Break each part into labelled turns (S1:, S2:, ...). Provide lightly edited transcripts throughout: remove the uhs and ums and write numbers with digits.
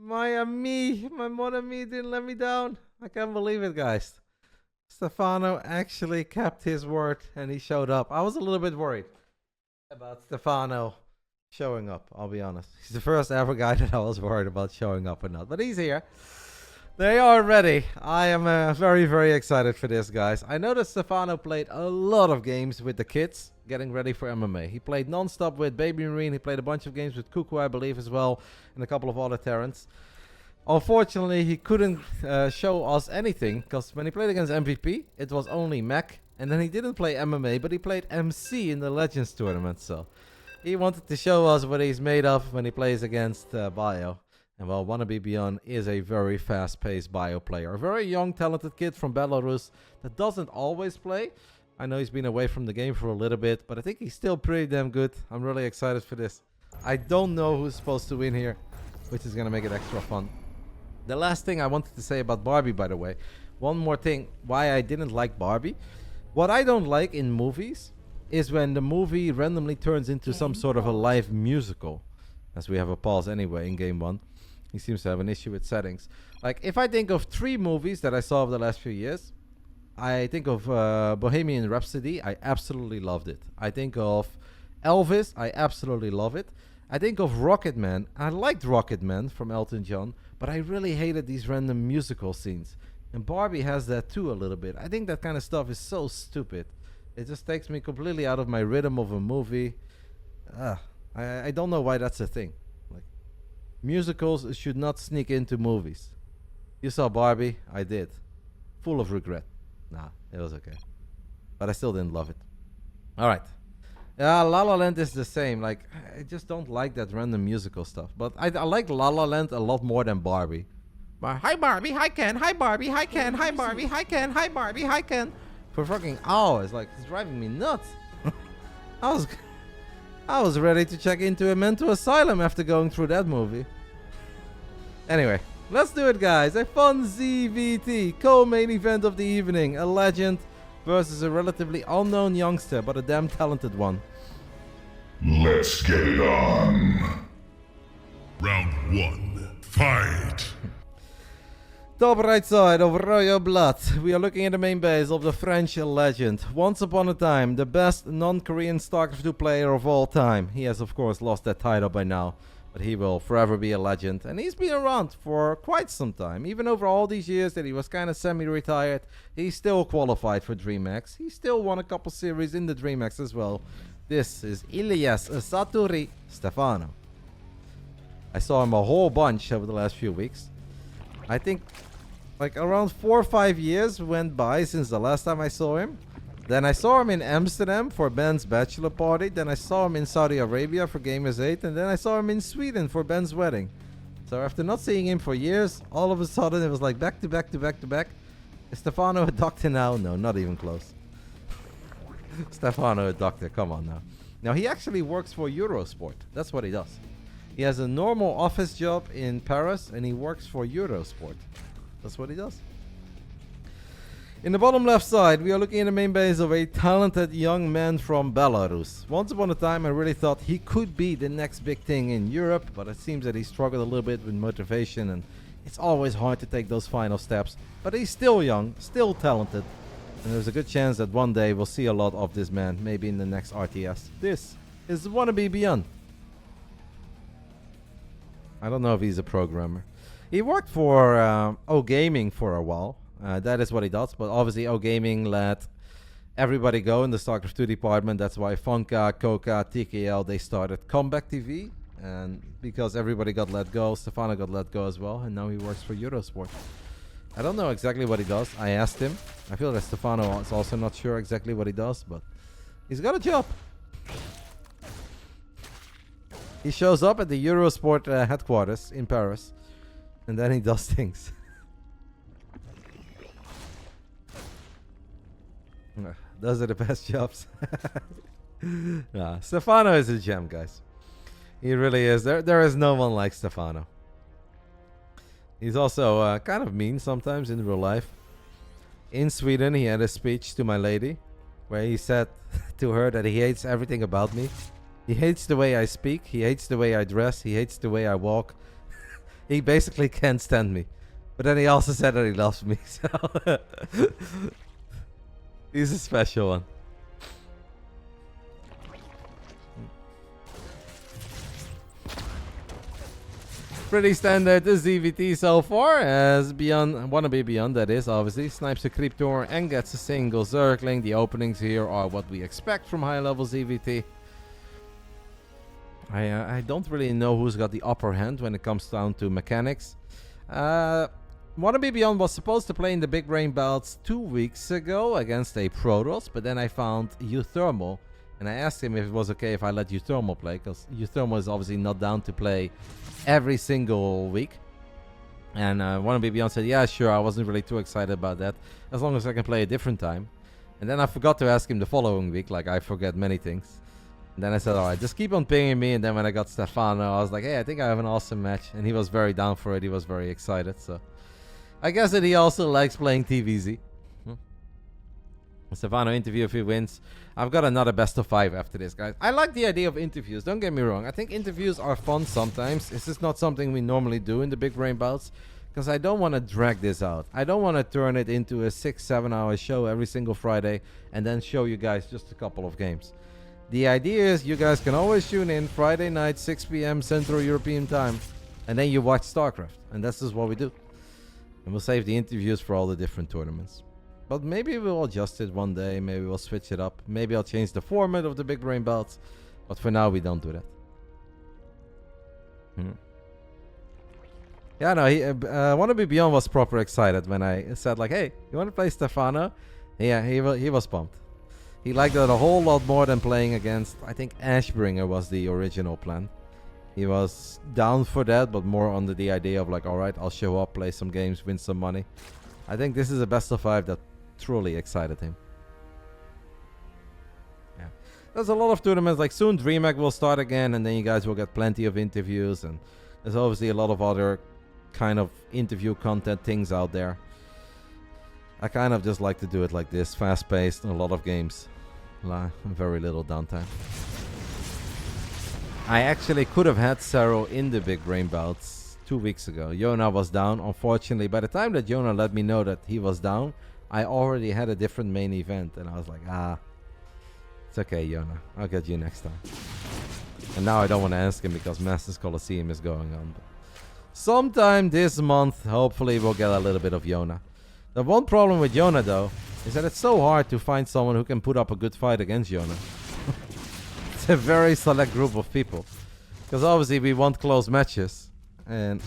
S1: My ami, my mon ami didn't let me down. I can't believe it, guys. Stephano actually kept his word and he showed up. I was a little bit worried about Stephano showing up, I'll be honest. He's the first ever guy that I was worried about showing up or not. But he's here. They are ready. I am very, very excited for this, guys. I know that Stephano played a lot of games with the kids, getting ready for MMA. He played non-stop with BASILIsk. He played a bunch of games with Cuckoo, I believe, as well, and a couple of other Terrans. Unfortunately, he couldn't show us anything, because when he played against MVP, it was only mech. And then he didn't play MMA, but he played MC in the Legends tournament. So he wanted to show us what he's made of when he plays against Bio. And well, WannaBeByun is a very fast-paced bio player. A very young, talented kid from Belarus that doesn't always play. I know he's been away from the game for a little bit, but I think he's still pretty damn good. I'm really excited for this. I don't know who's supposed to win here, which is going to make it extra fun. The last thing I wanted to say about Barbie, by the way. One more thing, why I didn't like Barbie. What I don't like in movies is when the movie randomly turns into some sort of a live musical. As we have a pause anyway in game 1. He seems to have an issue with settings. Like, if I think of 3 movies that I saw over the last few years, I think of Bohemian Rhapsody. I absolutely loved it. I think of Elvis. I absolutely love it. I think of Rocketman. I liked Rocketman from Elton John, but I really hated these random musical scenes. And Barbie has that too a little bit. I think that kind of stuff is so stupid. It just takes me completely out of my rhythm of a movie. I don't know why that's a thing. Musicals should not sneak into movies. You saw Barbie? I did. Full of regret. Nah, it was okay. But I still didn't love it. Alright. La La Land is the same. Like, I just don't like that random musical stuff. But I like La La Land a lot more than Barbie. Hi Barbie, hi Ken, hi Barbie, hi Ken, hi Barbie, hi Ken, hi Barbie, hi Ken. For fucking hours. Like, it's driving me nuts. I was ready to check into a mental asylum after going through that movie. Anyway, let's do it, guys. A fun ZVT co-main event of the evening. A legend versus a relatively unknown youngster, but a damn talented one.
S2: Let's get it on.
S3: Round 1. Fight!
S1: Top right side of Royal Blood. We are looking at the main base of the French legend. Once upon a time, the best non-Korean StarCraft 2 player of all time. He has, of course, lost that title by now. But he will forever be a legend. And he's been around for quite some time. Even over all these years that he was kind of semi-retired, he still qualified for DreamHack. He still won a couple series in the DreamHack as well. This is Ilias Saturi Stephano. I saw him a whole bunch over the last few weeks. I think like around 4 or 5 years went by since the last time I saw him. Then I saw him in Amsterdam for Ben's bachelor party. Then I saw him in Saudi Arabia for Gamers 8. And then I saw him in Sweden for Ben's wedding. So after not seeing him for years, all of a sudden it was like back to back to back to back. Is Stephano a doctor now? No, not even close. Stephano a doctor, come on now. Now he actually works for Eurosport. That's what he does. He has a normal office job in Paris and he works for Eurosport. That's what he does. In the bottom left side, we are looking at the main base of a talented young man from Belarus. Once upon a time, I really thought he could be the next big thing in Europe, but it seems that he struggled a little bit with motivation, and it's always hard to take those final steps. But he's still young, still talented, and there's a good chance that one day we'll see a lot of this man, maybe in the next RTS. This is WannaBeByun. I don't know if he's a programmer. He worked for O Gaming for a while. That is what he does, but obviously O Gaming let everybody go in the StarCraft 2 department. That's why Funka, Koka, TKL, they started Comeback TV. And because everybody got let go, Stephano got let go as well, and now he works for Eurosport. I don't know exactly what he does. I asked him. I feel that Stephano is also not sure exactly what he does, but he's got a job. He shows up at the Eurosport headquarters in Paris, and then he does things. Those are the best jobs. Nah, Stephano is a gem, guys. He really is. There is no one like Stephano. He's also kind of mean sometimes in real life. In Sweden, he had a speech to my lady where he said to her that he hates everything about me. He hates the way I speak. He hates the way I dress. He hates the way I walk. He basically can't stand me. But then he also said that he loves me, so... He's a special one. Pretty standard ZVT so far, as WannaBeByun, that is, obviously, snipes a creep door and gets a single Zergling. The openings here are what we expect from high-level ZVT. I don't really know who's got the upper hand when it comes down to mechanics. WannaBeByun was supposed to play in the Big Brain Bouts 2 weeks ago against a Protoss, but then I found Uthermal, and I asked him if it was okay if I let Uthermal play, because Uthermal is obviously not down to play every single week. And WannaBeByun said, yeah, sure, I wasn't really too excited about that, as long as I can play a different time. And then I forgot to ask him the following week, like I forget many things. And then I said, alright, just keep on pinging me. And then when I got Stephano, I was like, hey, I think I have an awesome match. And he was very down for it. He was very excited. So I guess that he also likes playing TVZ. Stephano interview if he wins. I've got another best of 5 after this, guys. I like the idea of interviews. Don't get me wrong. I think interviews are fun sometimes. This is not something we normally do in the Big Brain Bouts, because I don't want to drag this out. I don't want to turn it into a 6-7 hour show every single Friday and then show you guys just a couple of games. The idea is you guys can always tune in Friday night, 6 p.m. Central European time, and then you watch StarCraft. And that's just what we do. And we'll save the interviews for all the different tournaments. But maybe we'll adjust it one day. Maybe we'll switch it up. Maybe I'll change the format of the Big Brain Bouts. But for now, we don't do that. Yeah, no, WannaBeByun was proper excited when I said, like, hey, you want to play Stephano? Yeah, he was pumped. He liked that a whole lot more than playing against, I think Ashbringer was the original plan. He was down for that, but more under the idea of like, alright, I'll show up, play some games, win some money. I think this is a best of 5 that truly excited him. Yeah. There's a lot of tournaments, like soon DreamHack will start again, and then you guys will get plenty of interviews, and there's obviously a lot of other kind of interview content things out there. I kind of just like to do it like this, fast-paced, a lot of games. Very little downtime. I actually could have had Serral in the Big Brain Bouts 2 weeks ago. Yona was down. Unfortunately, by the time that Yona let me know that he was down, I already had a different main event. And I was like, it's okay, Yona. I'll get you next time. And now I don't want to ask him because Masters Coliseum is going on. But sometime this month, hopefully we'll get a little bit of Yona. The one problem with Yona, though, is that it's so hard to find someone who can put up a good fight against Yona. It's a very select group of people. Because obviously we want close matches. And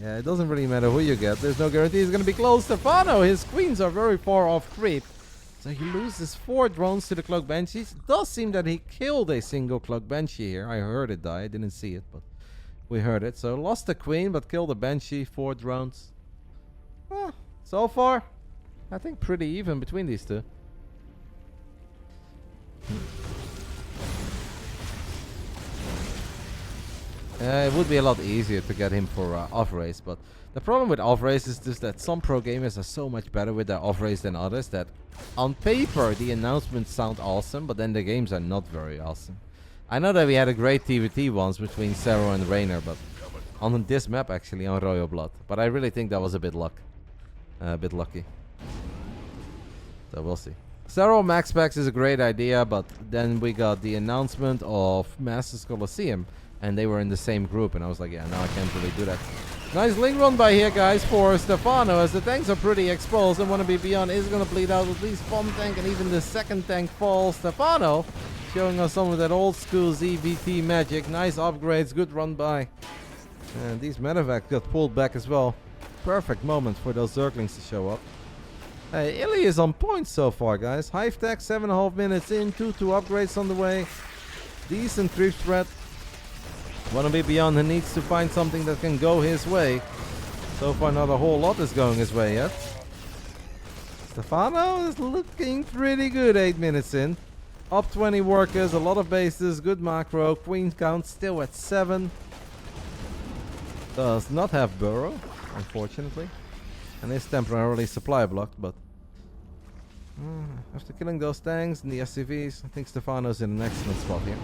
S1: yeah, it doesn't really matter who you get. There's no guarantee he's going to be close. Stephano, his queens are very far off creep. So he loses 4 drones to the Cloak Banshees. It does seem that he killed a single Cloak Banshee here. I heard it die. I didn't see it, but we heard it. So lost the queen, but killed the Banshee. 4 drones. Well, so far, I think pretty even between these two. It would be a lot easier to get him for off-race, but the problem with off-race is just that some pro gamers are so much better with their off-race than others that on paper the announcements sound awesome, but then the games are not very awesome. I know that we had a great TVT once between Serral and Reynor, but on this map actually, on Royal Blood. But I really think that was a bit lucky. So we'll see. Serral MaxPax is a great idea, but then we got the announcement of Masters Coliseum, and they were in the same group, and I was like, yeah, now I can't really do that. Nice link run by here, guys, for Stephano, as the tanks are pretty exposed, and WannaBeByun is going to bleed out at least one tank, and even the second tank falls. Stephano showing us some of that old school ZVT magic. Nice upgrades, good run by. And these medevacs got pulled back as well. Perfect moment for those Zerglings to show up. Hey, Illy is on point so far, guys. Hive tech, 7.5 minutes in, 2 upgrades on the way. Decent creep spread. WannaBeByun, he needs to find something that can go his way. So far, not a whole lot is going his way yet. Stephano is looking pretty good 8 minutes in. Up 20 workers, a lot of bases, good macro. Queen count still at 7. Does not have burrow, unfortunately. And is temporarily supply blocked, but after killing those tanks and the SCVs, I think Stephano's in an excellent spot here.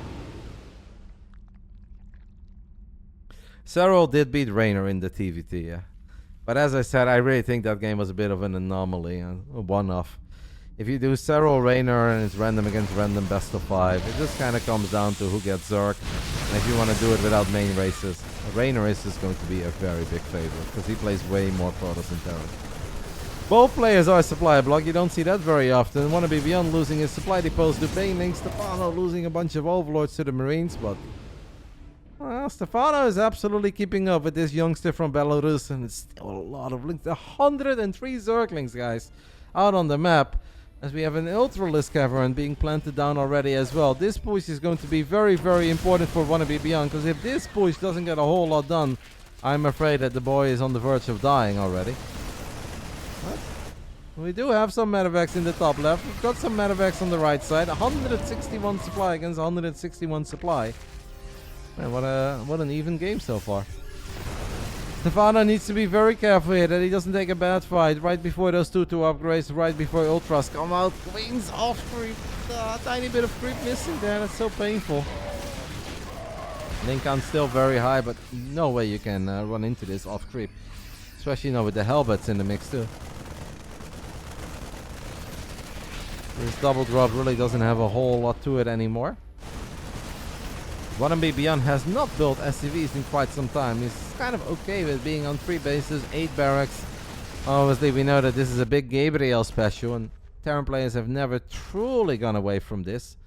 S1: Serral did beat Reynor in the TVT, yeah. But as I said, I really think that game was a bit of an anomaly, a one-off. If you do Serral Reynor and it's random against random best of 5, it just kind of comes down to who gets Zerg. And if you want to do it without main races, Reynor is just going to be a very big favorite because he plays way more Protoss than Terran. Both players are supply block. You don't see that very often. WannaBeByun losing his supply depots to Baneling. Stephano losing a bunch of overlords to the Marines, but well, Stephano is absolutely keeping up with this youngster from Belarus, and it's still a lot of links. 103 Zerglings, guys, out on the map, as we have an Ultralisk Cavern being planted down already as well. This push is going to be very, very important for WannaBeByun, because if this push doesn't get a whole lot done, I'm afraid that the boy is on the verge of dying already. But we do have some medevacs in the top left. We've got some medevacs on the right side. 161 supply against 161 supply. Man, what an even game so far. Stephano needs to be very careful here that he doesn't take a bad fight right before those 2-2 upgrades, right before Ultras come out. Wings off creep. Tiny bit of creep missing there. That's so painful. Link count's still very high, but no way you can run into this off creep. Especially now with the Hellbats in the mix too. This double drop really doesn't have a whole lot to it anymore. WannaBeByun has not built SCVs in quite some time. He's kind of okay with being on 3 bases, 8 barracks. Obviously, we know that this is a big Gabriel special, and Terran players have never truly gone away from this.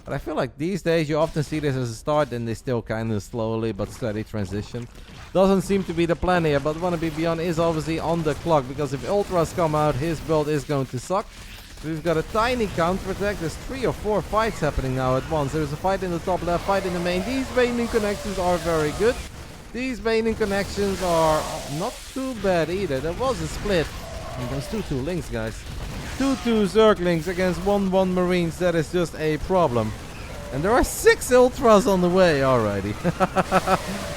S1: But I feel like these days you often see this as a start, and they still kind of slowly but steady transition. Doesn't seem to be the plan here, but WannaBeByun is obviously on the clock, because if Ultras come out, his build is going to suck. We've got a tiny counter attack. There's 3 or 4 fights happening now at once. There's a fight in the top left, fight in the main. These Baneling connections are very good. These Baneling connections are not too bad either. There was a split. And those 2-2 links, guys. 2-2 Zerglings against 1-1 Marines. That is just a problem. And there are 6 Ultras on the way already.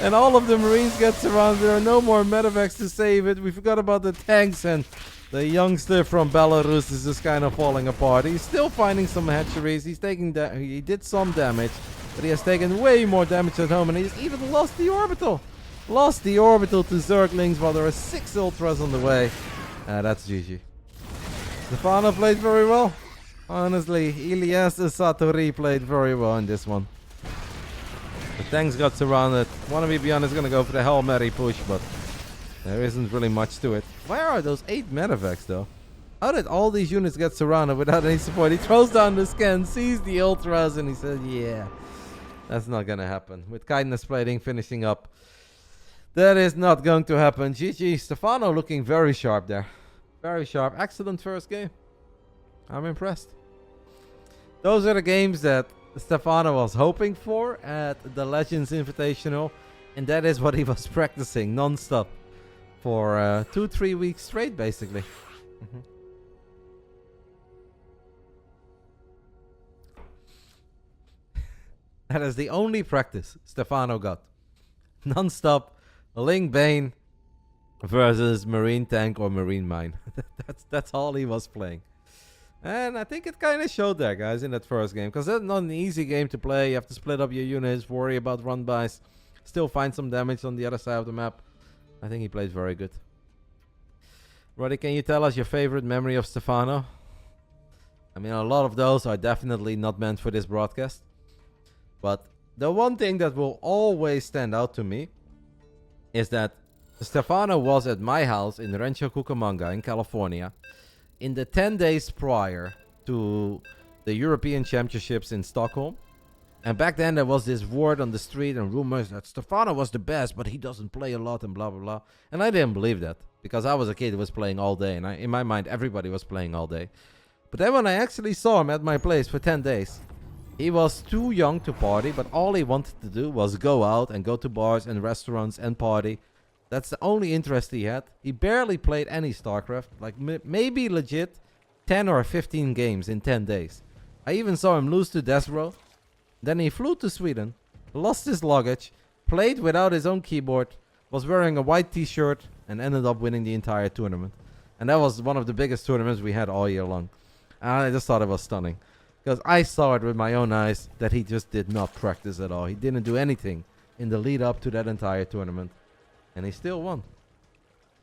S1: And all of the Marines get surrounded. There are no more medevacs to save it. We forgot about the tanks, and the youngster from Belarus is just kind of falling apart. He's still finding some hatcheries. He's taking he did some damage, but he has taken way more damage at home, and he's even lost the orbital. Lost the orbital to Zerglings while there are 6 Ultras on the way. That's GG. Stephano played very well. Honestly, Ilias Satori played very well in this one. The tanks got surrounded. WannaBeByun is going to go for the Hail Mary push, but there isn't really much to it. Where are those 8 medevacs though? How did all these units get surrounded without any support? He throws down the scan, sees the Ultras, and he says, yeah, that's not gonna happen. With kindness plating finishing up, that is not going to happen. GG. Stephano looking very sharp there. Very sharp. Excellent first game. I'm impressed. Those are the games that Stephano was hoping for at the Legends Invitational, and that is what he was practicing non-stop for 2-3 weeks straight, basically. That is the only practice Stephano got. Non-stop Ling Bane versus Marine Tank or Marine Mine. That's all he was playing. And I think it kind of showed there, guys, in that first game. Because that's not an easy game to play. You have to split up your units, worry about run-bys, still find some damage on the other side of the map. I think he played very good. Roddy, can you tell us your favorite memory of Stephano? I mean, a lot of those are definitely not meant for this broadcast. But the one thing that will always stand out to me is that Stephano was at my house in Rancho Cucamonga in California in the 10 days prior to the European Championships in Stockholm. And back then there was this word on the street and rumors that Stephano was the best, but he doesn't play a lot and blah, blah, blah. And I didn't believe that because I was a kid who was playing all day. And in my mind, everybody was playing all day. But then when I actually saw him at my place for 10 days, he was too young to party, but all he wanted to do was go out and go to bars and restaurants and party. That's the only interest he had. He barely played any StarCraft, like maybe legit 10 or 15 games in 10 days. I even saw him lose to Desro. Then he flew to Sweden, lost his luggage, played without his own keyboard, was wearing a white t-shirt, and ended up winning the entire tournament. And that was one of the biggest tournaments we had all year long. And I just thought it was stunning. Because I saw it with my own eyes that he just did not practice at all. He didn't do anything in the lead up to that entire tournament. And he still won.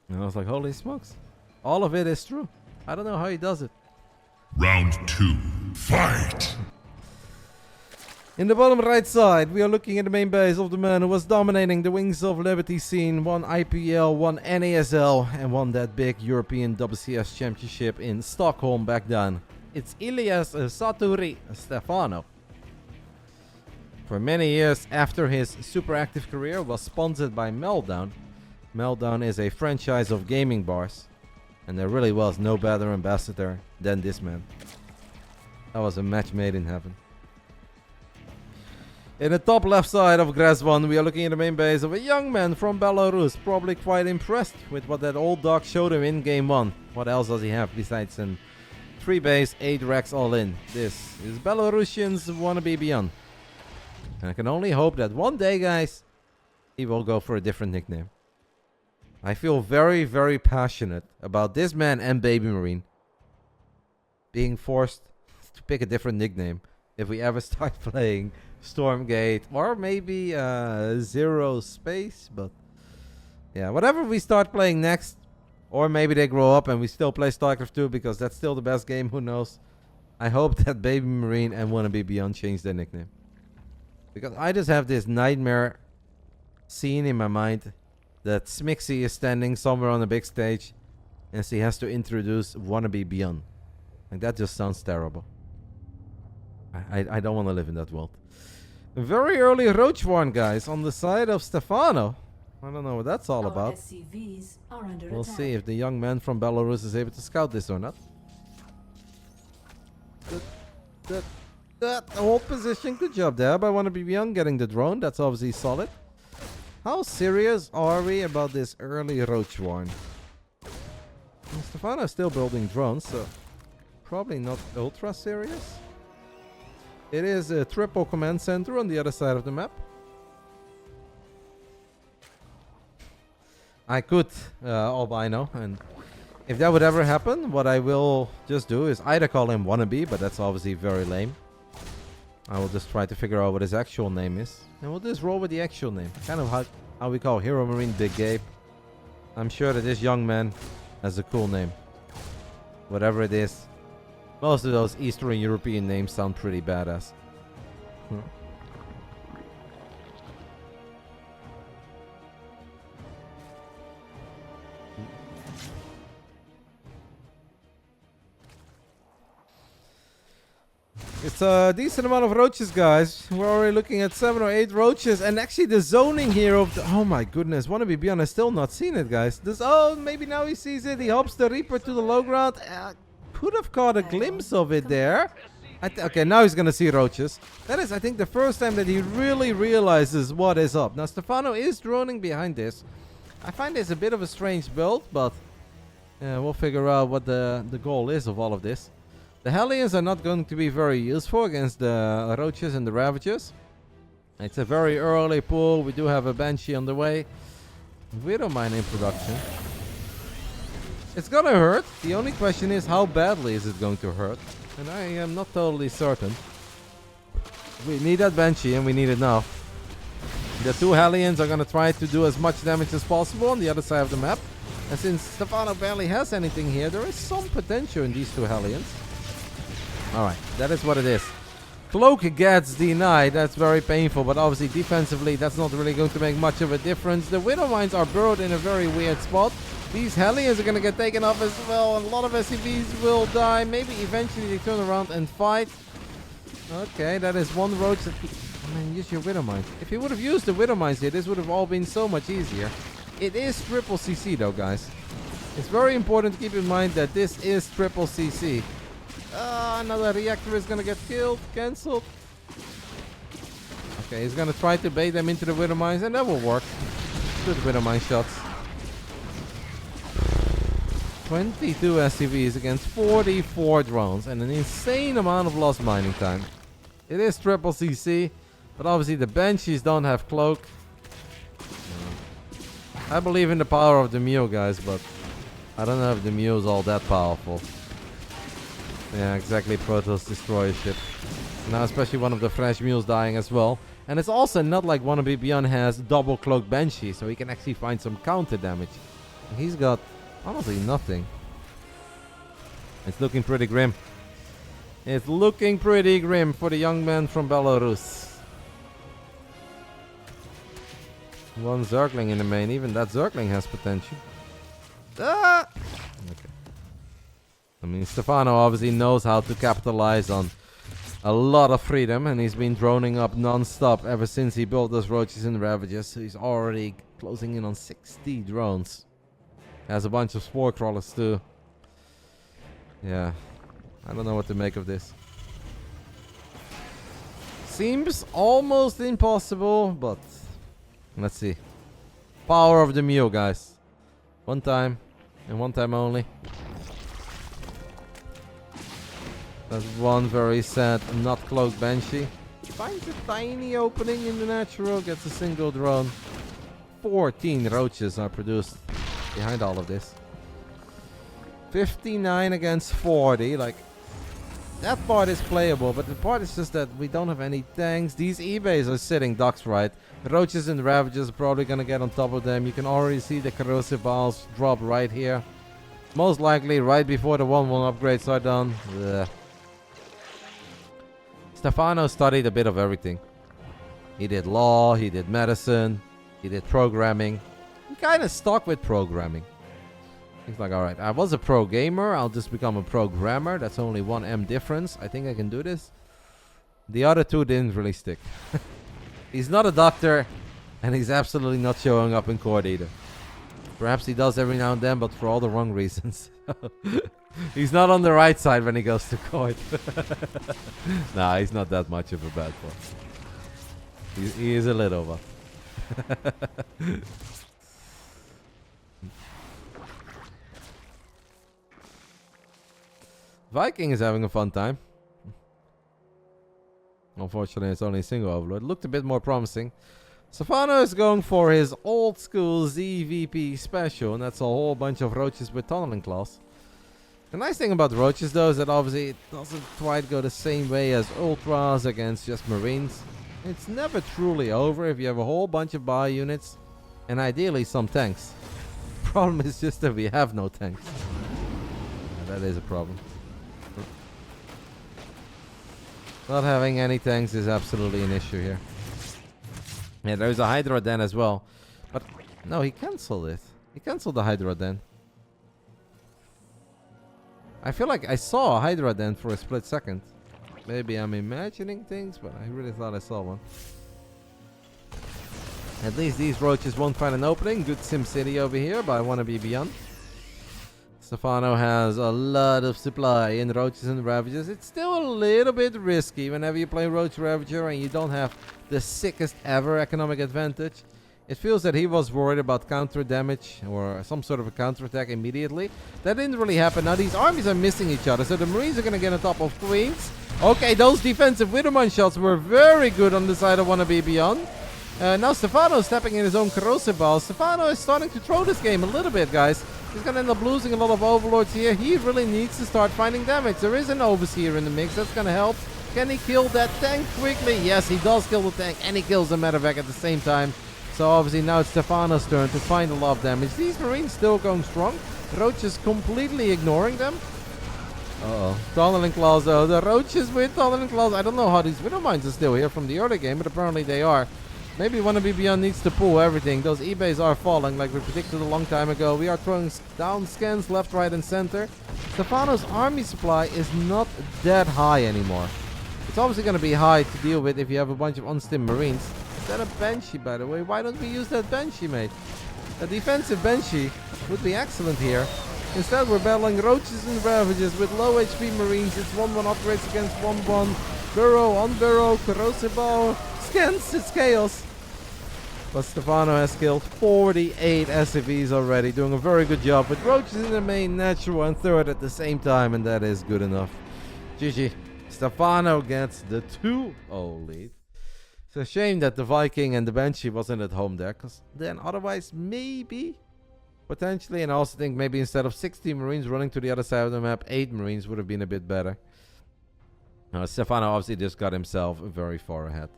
S1: And I was like, holy smokes. All of it is true. I don't know how he does it.
S3: Round 2. Fight!
S1: In the bottom right side, we are looking at the main base of the man who was dominating the Wings of Liberty scene. Won IPL, won NASL, and won that big European WCS championship in Stockholm back then. It's Ilias Saturi Stephano. For many years after his super active career was sponsored by Meltdown. Meltdown is a franchise of gaming bars. And there really was no better ambassador than this man. That was a match made in heaven. In the top left side of Grass 1, we are looking at the main base of a young man from Belarus. Probably quite impressed with what that old dog showed him in game 1. What else does he have besides an 3 base, 8 racks all in? This is Belarusian's WannaBeByun. And I can only hope that one day, guys, he will go for a different nickname. I feel very, very passionate about this man and BASILIsk being forced to pick a different nickname if we ever start playing Stormgate or maybe Zero Space. But yeah, whatever we start playing next, or maybe they grow up and we still play StarCraft 2 because that's still the best game, who knows. I hope that BASILIsk and WannaBeByun change their nickname. Because I just have this nightmare scene in my mind that Smixy is standing somewhere on a big stage and she has to introduce WannaBeByun. Like, that just sounds terrible. I don't want to live in that world. A very early Roach Warren, guys, on the side of Stephano. I don't know what that's all about. We'll see if the young man from Belarus is able to scout this or not. That hold position, good job there by WannaBeByun getting the drone. That's obviously solid. How serious are we about this early Roach Warren? Stephano is still building drones, so probably not ultra serious. It is a triple command center on the other side of the map. I could albino, and if that would ever happen, what I will just do is either call him Wannabe, but that's obviously very lame. I will just try to figure out what his actual name is, and we'll just roll with the actual name. Kind of how we call HeroMarine Big Gabe. I'm sure that this young man has a cool name. Whatever it is. Most of those Eastern European names sound pretty badass. It's a decent amount of roaches, guys. We're already looking at 7 or 8 roaches. And actually the zoning here of the... Oh my goodness. WannaBeByun has still not seen it, guys. Oh, maybe now he sees it. He hops the Reaper to the low ground. Could have caught a glimpse of it there. Okay, now he's going to see roaches. That is, I think, the first time that he really realizes what is up. Now, Stephano is droning behind this. I find this a bit of a strange build, but we'll figure out what the goal is of all of this. The Hellions are not going to be very useful against the Roaches and the Ravagers. It's a very early pull. We do have a Banshee on the way. WidowMine in production. It's gonna hurt. The only question is, how badly is it going to hurt? And I am not totally certain. We need that Banshee, and we need it now. The 2 Hellions are gonna try to do as much damage as possible on the other side of the map. And since Stephano barely has anything here, there is some potential in these 2 Hellions. Alright, that is what it is. Cloak gets denied. That's very painful, but obviously defensively that's not really going to make much of a difference. The Widowmines are burrowed in a very weird spot. These Hellions are going to get taken off as well. A lot of SCVs will die. Maybe eventually they turn around and fight. Okay, that is one roach. I mean, use your Widowmines. If you would have used the Widowmines here, this would have all been so much easier. It is triple CC though, guys. It's very important to keep in mind that this is triple CC. Another reactor is gonna get killed, cancelled. Okay, he's gonna try to bait them into the Widowmines, and that will work. Good Widowmine shots. 22 SCVs against 44 drones, and an insane amount of lost mining time. It is triple CC, but obviously the Banshees don't have cloak. I believe in the power of the Mew, guys, but I don't know if the Mew is all that powerful. Yeah, exactly. Protoss destroy a ship. Now especially one of the fresh mules dying as well. And it's also not like WannaBeByun has double cloak Banshee, so he can actually find some counter damage. And he's got honestly nothing. It's looking pretty grim. It's looking pretty grim for the young man from Belarus. One Zergling in the main. Even that Zergling has potential. Ah! Okay. I mean, Stephano obviously knows how to capitalize on a lot of freedom, and he's been droning up non-stop ever since he built those Roaches and Ravagers. So he's already closing in on 60 drones. Has a bunch of Spore Crawlers too. Yeah. I don't know what to make of this. Seems almost impossible, but let's see. Power of the Mew, guys. One time, and one time only. That's one very sad, not cloaked Banshee. Finds a tiny opening in the natural, gets a single drone. 14 roaches are produced behind all of this. 59 against 40, like, that part is playable, but the part is just that we don't have any tanks. These eBays are sitting ducks right. The Roaches and Ravagers are probably going to get on top of them. You can already see the corrosive balls drop right here. Most likely right before the 1-1 upgrades are done. Ugh. Stephano studied a bit of everything. He did law, he did medicine, he did programming. He kind of stuck with programming. He's like, alright, I was a pro gamer, I'll just become a programmer. That's only 1 M difference. I think I can do this. The other two didn't really stick. He's not a doctor, and he's absolutely not showing up in court either. Perhaps he does every now and then, but for all the wrong reasons. He's not on the right side when he goes to court. Nah, he's not that much of a bad boy. He is a little one. Viking is having a fun time. Unfortunately, it's only a single overload. Looked a bit more promising. Stephano is going for his old school ZVP special, and that's a whole bunch of roaches with tunneling claws. The nice thing about roaches, though, is that obviously it doesn't quite go the same way as ultras against just marines. It's never truly over if you have a whole bunch of buy units and ideally some tanks. Problem is just that we have no tanks. Yeah, that is a problem. Not having any tanks is absolutely an issue here. Yeah, there's a Hydra Den as well. But no, he cancelled it. He cancelled the Hydra Den. I feel like I saw a Hydra Den for a split second. Maybe I'm imagining things, but I really thought I saw one. At least these roaches won't find an opening. Good SimCity over here by WannaBeByun. Stephano has a lot of supply in Roaches and Ravagers. It's still a little bit risky whenever you play Roach Ravager and you don't have the sickest ever economic advantage. It feels that he was worried about counter damage or some sort of a counter attack immediately. That didn't really happen. Now these armies are missing each other, so the Marines are going to get on top of Queens. Okay, those defensive Widowmine shots were very good on the side of WannaBeByun. Now Stephano stepping in his own corrosive ball. Stephano is starting to throw this game a little bit, guys. He's going to end up losing a lot of overlords here. He really needs to start finding damage. There is an overseer in the mix. That's going to help. Can he kill that tank quickly? Yes, he does kill the tank, and he kills the medevac at the same time. So obviously now it's Stephano's turn to find a lot of damage. These Marines still going strong. Roach is completely ignoring them. Uh-oh. Tunneling Claws though. The Roaches with Tunneling Claws. I don't know how these Widowmines are still here from the early game, but apparently they are. Maybe WannaBeByun needs to pull everything. Those eBays are falling like we predicted a long time ago. We are throwing down scans left, right, and center. Stephano's army supply is not that high anymore. It's obviously going to be high to deal with if you have a bunch of unstim Marines. Is that a Banshee, by the way? Why don't we use that Banshee, mate? A defensive Banshee would be excellent here. Instead, we're battling Roaches and Ravagers with low HP Marines. It's 1-1 upgrades against 1-1. Burrow, on Burrow, Corrosive Ball. Scans, it's chaos. But Stephano has killed 48 SCVs already, doing a very good job with Roaches in the main, natural, and third at the same time, and that is good enough. GG. Stephano gets the 2-0 lead. It's a shame that the Viking and the Banshee wasn't at home there, because then otherwise maybe, potentially, and I also think maybe instead of 60 Marines running to the other side of the map, 8 Marines would have been a bit better. Stephano obviously just got himself very far ahead.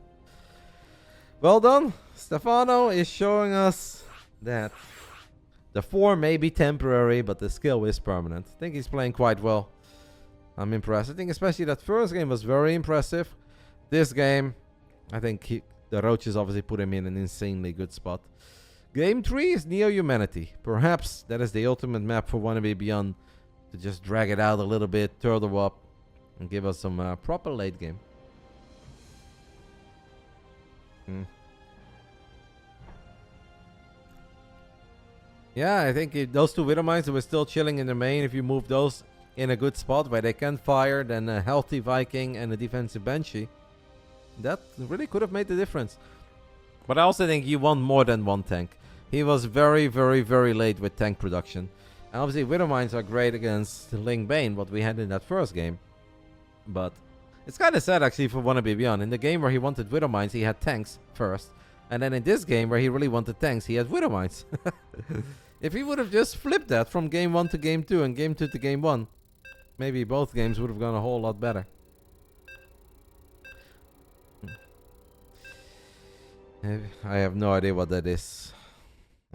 S1: Well done. Stephano is showing us that the form may be temporary, but the skill is permanent. I think he's playing quite well. I'm impressed. I think especially that first game was very impressive. This game, I think the roaches obviously put him in an insanely good spot. Game 3 is Neo-Humanity. Perhaps that is the ultimate map for WannaBeByun to just drag it out a little bit, turtle up, and give us some proper late game. Yeah, I think those two Widow Mines that were still chilling in the main, if you move those in a good spot where they can fire, then a healthy Viking and a defensive Banshee, that really could have made the difference. But I also think you want more than one tank. He was very, very, very late with tank production. And obviously Widow Mines are great against Ling Bane, what we had in that first game. But it's kind of sad actually for WannaBeByun. In the game where he wanted Widow Mines, he had tanks first. And then in this game where he really wanted tanks, he had Widow Mines. If he would have just flipped that from game 1 to game 2 and game 2 to game 1, maybe both games would have gone a whole lot better. I have no idea what that is.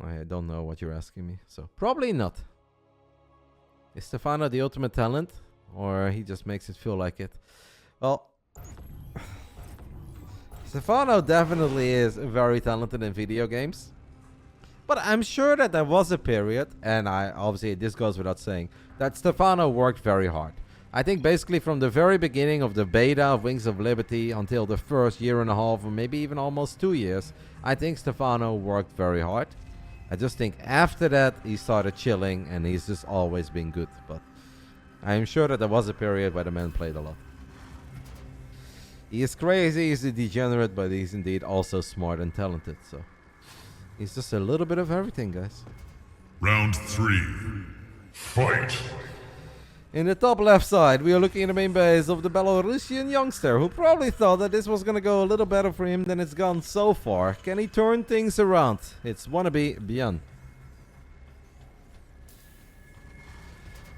S1: I don't know what you're asking me. So probably not. Is Stephano the ultimate talent? Or he just makes it feel like it? Well, Stephano definitely is very talented in video games. But I'm sure that there was a period, and obviously this goes without saying, that Stephano worked very hard. I think basically from the very beginning of the beta of Wings of Liberty until the first year and a half, or maybe even almost 2 years, I think Stephano worked very hard. I just think after that he started chilling and he's just always been good. But I'm sure that there was a period where the man played a lot. He is crazy, he's a degenerate, but he's indeed also smart and talented. So he's just a little bit of everything, guys.
S3: Round 3.
S2: Fight!
S1: In the top left side, we are looking at the main base of the Belarusian youngster, who probably thought that this was going to go a little better for him than it's gone so far. Can he turn things around? It's WannaBeByun.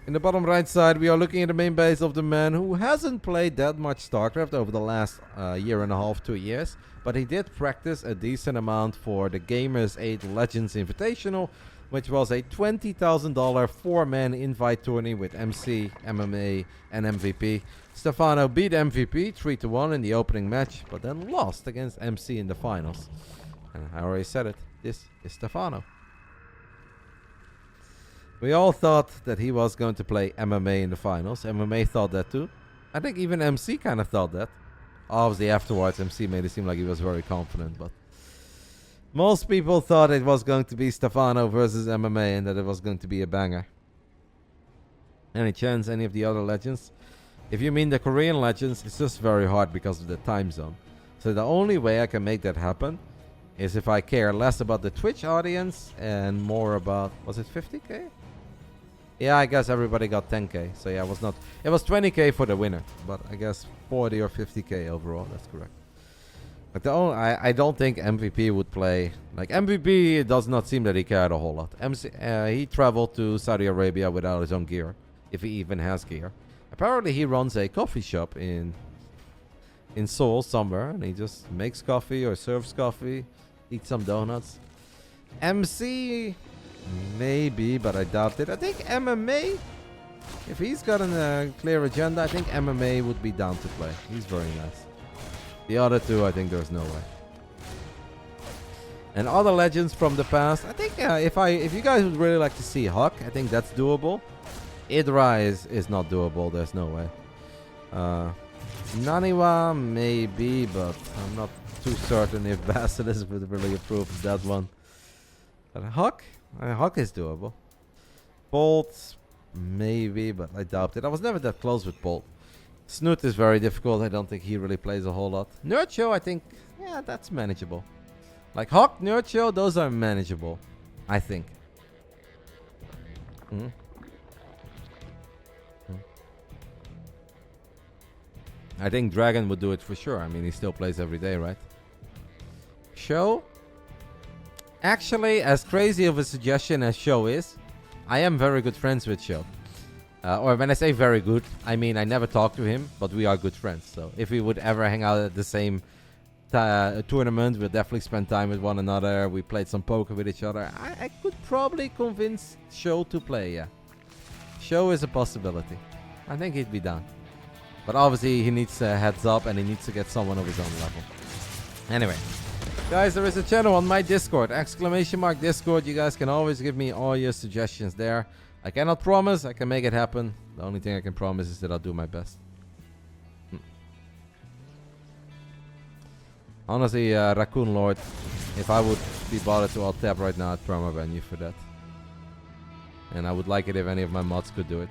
S1: In the bottom right side, we are looking at the main base of the man who hasn't played that much StarCraft over the last year and a half, 2 years. But he did practice a decent amount for the Gamers 8 Legends Invitational, which was a $20,000 4-man invite tourney with MC, MMA, and MVP. Stephano beat MVP 3-1 in the opening match, but then lost against MC in the finals. And I already said it, this is Stephano. We all thought that he was going to play MMA in the finals. MMA thought that too. I think even MC kind of thought that. Obviously afterwards MC made it seem like he was very confident, but most people thought it was going to be Stephano versus MMA and that it was going to be a banger. Any chance any of the other legends? If you mean the Korean legends, it's just very hard because of the time zone. So the only way I can make that happen is if I care less about the Twitch audience and more about, was it 50k? Yeah, I guess everybody got 10k. So yeah, it was 20k for the winner, but I guess 40 or 50k overall, that's correct. But I don't think MVP would play. Like MVP, it does not seem that he cared a whole lot. He traveled to Saudi Arabia without his own gear, if he even has gear. Apparently he runs a coffee shop in Seoul somewhere, and he just makes coffee or serves coffee, eats some donuts. MC, maybe, but I doubt it. I think MMA, if he's got a clear agenda, I think MMA would be down to play. He's very nice. The other two, I think there's no way. And other legends from the past, I think if you guys would really like to see Huck, I think that's doable. Idra is not doable, there's no way. Naniwa, maybe, but I'm not too certain if Basilisk would really approve of that one. But Huck is doable. Bolt, maybe, but I doubt it. I was never that close with Bolt. Snoot is very difficult. I don't think he really plays a whole lot. Nerd Show, I think, yeah, that's manageable. Like Hawk, Nerd Show, those are manageable, I think. I think Dragon would do it for sure. I mean, he still plays every day, right? Show? Actually, as crazy of a suggestion as Show is, I am very good friends with Show. Or when I say very good, I mean I never talk to him, but we are good friends. So if we would ever hang out at the same tournament. We'll definitely spend time with one another. We played some poker with each other. I could probably convince Show to play, yeah. Show is a possibility. I think he'd be down. But obviously he needs a heads up and he needs to get someone of his own level. Anyway. Guys, there is a channel on my Discord. ! Discord. You guys can always give me all your suggestions there. I cannot promise I can make it happen. The only thing I can promise is that I'll do my best. Honestly, Raccoon Lord, if I would be bothered to alt tab right now, I'd permaban you for that. And I would like it if any of my mods could do it.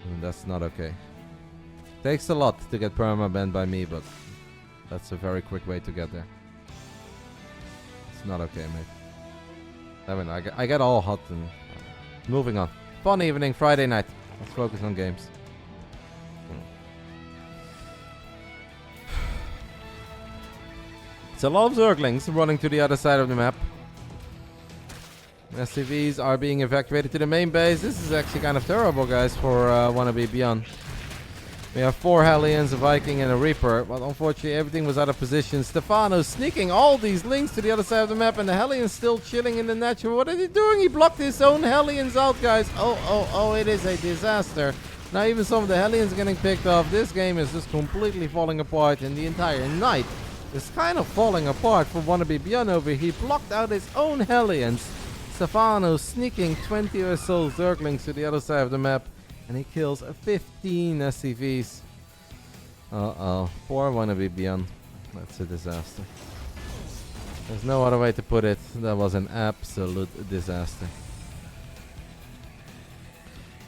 S1: And that's not okay. Takes a lot to get permabanned by me, but that's a very quick way to get there. It's not okay, mate. I mean, I get all hot and moving on. Fun evening, Friday night. Let's focus on games. It's a lot of Zerglings running to the other side of the map. SCVs are being evacuated to the main base. This is actually kind of terrible, guys, for WannaBeByun. We have 4 Hellions, a Viking, and a Reaper. But unfortunately, everything was out of position. Stephano sneaking all these links to the other side of the map, and the Hellions still chilling in the natural. What is he doing? He blocked his own Hellions out, guys. Oh, it is a disaster. Now even some of the Hellions getting picked off. This game is just completely falling apart, and the entire night is kind of falling apart for WannaBeByun over here. He blocked out his own Hellions. Stephano sneaking 20 or so Zerglings to the other side of the map. And he kills 15 SCVs. Poor WannaBeByun. That's a disaster. There's no other way to put it. That was an absolute disaster.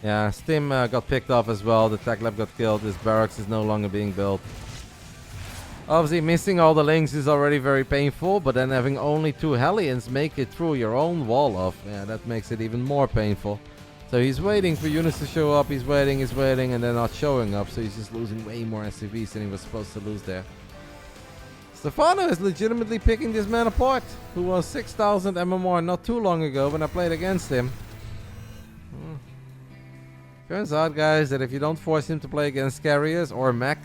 S1: Yeah, Stim got picked off as well. The tech lab got killed. This barracks is no longer being built. Obviously, missing all the links is already very painful, but then having only 2 Hellions make it through your own wall off, yeah, that makes it even more painful. So he's waiting for units to show up, he's waiting, and they're not showing up, so he's just losing way more SCVs than he was supposed to lose there. Stephano is legitimately picking this man apart, who was 6,000 MMR not too long ago when I played against him. Turns out, guys, that if you don't force him to play against carriers or mech,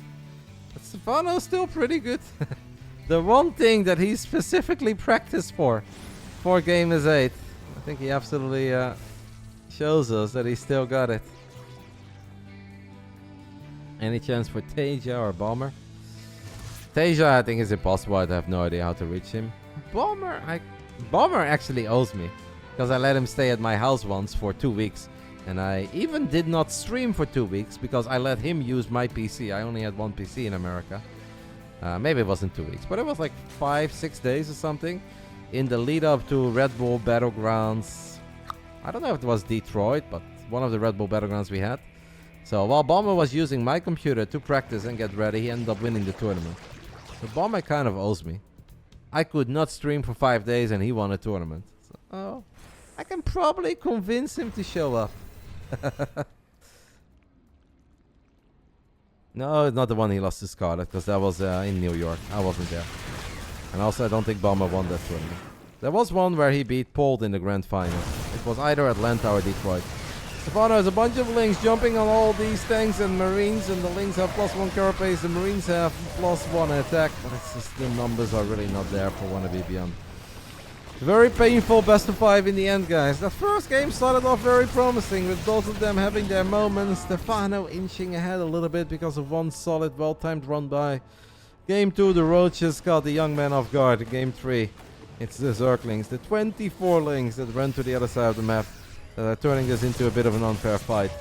S1: Stephano's still pretty good. The one thing that he specifically practiced for Game is 8. I think he absolutely shows us that he still got it. Any chance for Tasia or Bomber? Tasia, I think, is impossible. I have no idea how to reach him. Bomber actually owes me, because I let him stay at my house once for 2 weeks. And I even did not stream for 2 weeks because I let him use my PC. I only had one PC in America. Maybe it wasn't 2 weeks, but it was like 5-6 days or something in the lead up to Red Bull Battlegrounds. I don't know if it was Detroit, but one of the Red Bull Battlegrounds we had. So while Bomber was using my computer to practice and get ready, he ended up winning the tournament. So Bomber kind of owes me. I could not stream for 5 days and he won a tournament. So, I can probably convince him to show up. No, not the one he lost to Scarlett, because that was in New York. I wasn't there. And also, I don't think Bomber won that tournament. There was one where he beat Pold in the grand final. It was either Atlanta or Detroit. Stephano has a bunch of links jumping on all these tanks and marines, and the links have +1 carapace, the marines have +1 attack, but it's just the numbers are really not there for WannaBeByun. Very painful best of 5 in the end, guys. That first game started off very promising, with both of them having their moments. Stephano inching ahead a little bit because of one solid, well-timed run by. Game 2, the Roaches got the young man off guard. Game 3, it's the Zerglings, the 24 links that run to the other side of the map, that are turning this into a bit of an unfair fight.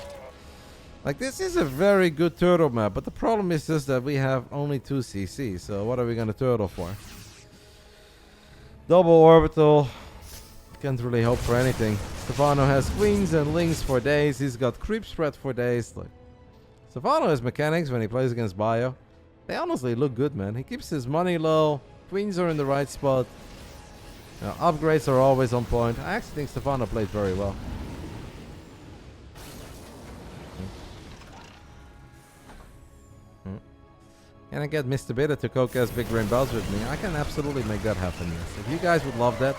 S1: Like, this is a very good turtle map, but the problem is just that we have only 2 CCs, so what are we gonna turtle for? Double orbital. Can't really hope for anything. Stephano has queens and links for days. He's got creep spread for days. Like, Stephano has mechanics when he plays against Bio. They honestly look good, man. He keeps his money low. Queens are in the right spot. Upgrades are always on point. I actually think Stephano played very well. Can I get Mr. Bitter to co-cast Big Brain Bouts with me? I can absolutely make that happen, yes. If you guys would love that,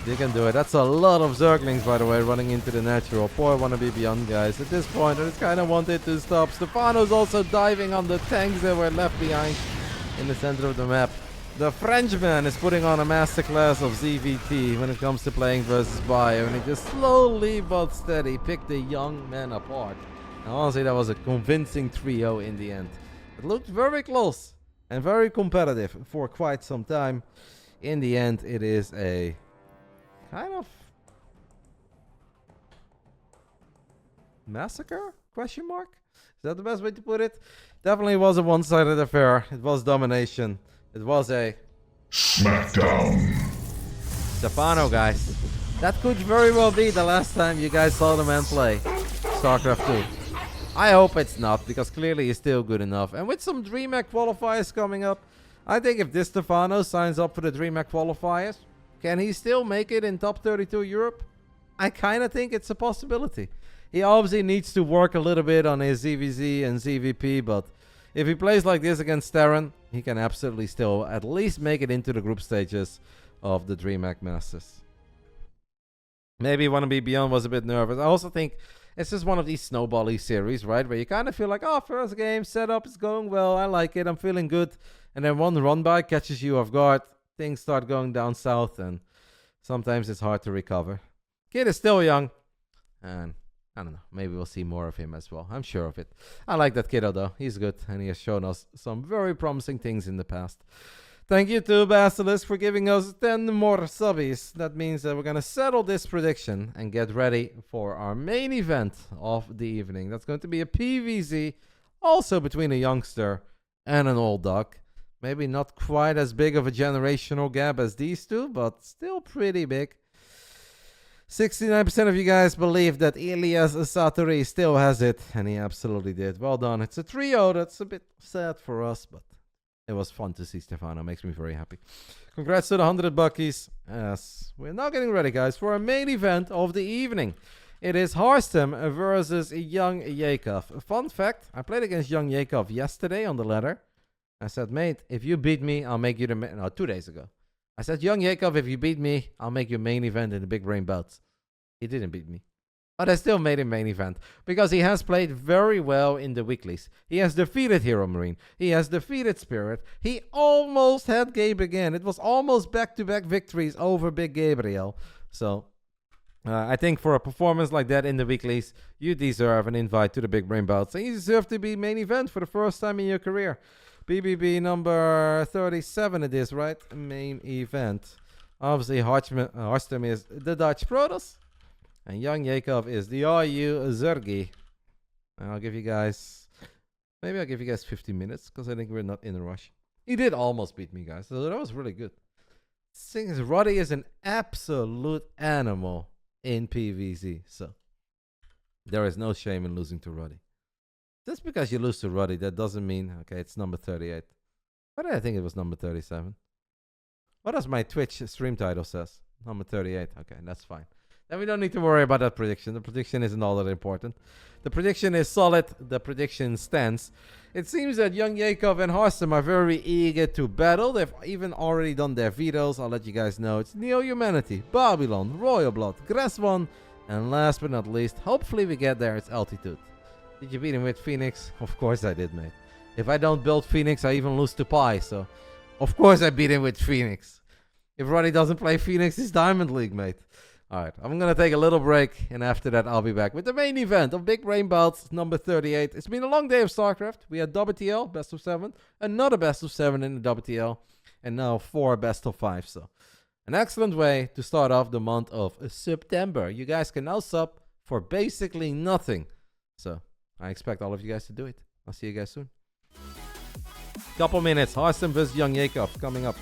S1: you can do it. That's a lot of Zerglings, by the way, running into the natural. Poor WannaBeByun, guys. At this point, I just kind of wanted to stop. Stephano's also diving on the tanks that were left behind in the center of the map. The Frenchman is putting on a masterclass of ZVT when it comes to playing versus Bio, and he just slowly but steady picked the young men apart. And honestly, that was a convincing trio in the end. It looked very close and very competitive for quite some time. In the end, it is a kind of massacre? Question mark? Is that the best way to put it? Definitely was a one-sided affair. It was domination. It was a
S2: Smackdown.
S1: Stephano, guys. That could very well be the last time you guys saw the man play StarCraft 2. I hope it's not, because clearly he's still good enough. And with some DreamHack qualifiers coming up, I think if this Stephano signs up for the DreamHack qualifiers, can he still make it in top 32 Europe? I kind of think it's a possibility. He obviously needs to work a little bit on his ZVZ and ZVP, but if he plays like this against Terran, he can absolutely still at least make it into the group stages of the DreamHack Masters. Maybe WannaBeByun was a bit nervous. I also think it's just one of these snowbally series, right? Where you kind of feel like, oh, first game, setup is going well, I like it, I'm feeling good. And then one run by catches you off guard. Things start going down south, and sometimes it's hard to recover. Kid is still young, and I don't know, maybe we'll see more of him as well. I'm sure of it. I like that kiddo though. He's good, and he has shown us some very promising things in the past. Thank you to Basilisk for giving us 10 more subbies. That means that we're going to settle this prediction and get ready for our main event of the evening. That's going to be a PvZ, also between a youngster and an old duck. Maybe not quite as big of a generational gap as these two, but still pretty big. 69% of you guys believe that Elias Satori still has it, and he absolutely did. Well done. It's a trio. That's a bit sad for us, but it was fun to see Stephano. Makes me very happy. Congrats to the 100 buckies. Yes, we're now getting ready, guys, for our main event of the evening. It is Harstem versus Young Yakov. A fun fact, I played against Young Yakov yesterday on the ladder. I said, mate, if you beat me, I'll make you the... No, 2 days ago. I said, Young Yakov, if you beat me, I'll make you main event in the Big Brain Bouts. He didn't beat me. But I still made him main event. Because he has played very well in the weeklies. He has defeated HeroMarine. He has defeated Spirit. He almost had Gabe again. It was almost back-to-back victories over Big Gabriel. So, I think for a performance like that in the weeklies, you deserve an invite to the Big Brain Bouts. And you deserve to be main event for the first time in your career. BBB number 37 it is, right? Main event. Obviously, Harstem is the Dutch Protoss. And Young Yakov is the RU Zergi. And I'll give you guys... Maybe I'll give you guys 15 minutes, because I think we're not in a rush. He did almost beat me, guys. So that was really good. The thing is, Roddy is an absolute animal in PvZ. So, there is no shame in losing to Roddy. Just because you lose to Roddy, that doesn't mean, okay, it's number 38. But I think it was number 37. What does my Twitch stream title says? Number 38. Okay, that's fine. Then we don't need to worry about that prediction. The prediction isn't all that important. The prediction is solid. The prediction stands. It seems that Young Yakov and Harstem are very eager to battle. They've even already done their vetoes. I'll let you guys know. It's Neo-Humanity, Babylon, Royal Blood, Gresswan, and last but not least, hopefully we get there, it's Altitude. Did you beat him with Phoenix? Of course I did, mate. If I don't build Phoenix, I even lose to Pi, so... Of course I beat him with Phoenix. If Roddy doesn't play Phoenix, it's Diamond League, mate. Alright, I'm gonna take a little break, and after that I'll be back with the main event of Big Brain Bouts, number 38. It's been a long day of StarCraft. We had WTL, best of 7, another best of 7 in the WTL, and now 4 best of 5, so... An excellent way to start off the month of September. You guys can now sub for basically nothing. So... I expect all of you guys to do it. I'll see you guys soon. Couple minutes. Harstem vs Young Yakov coming up.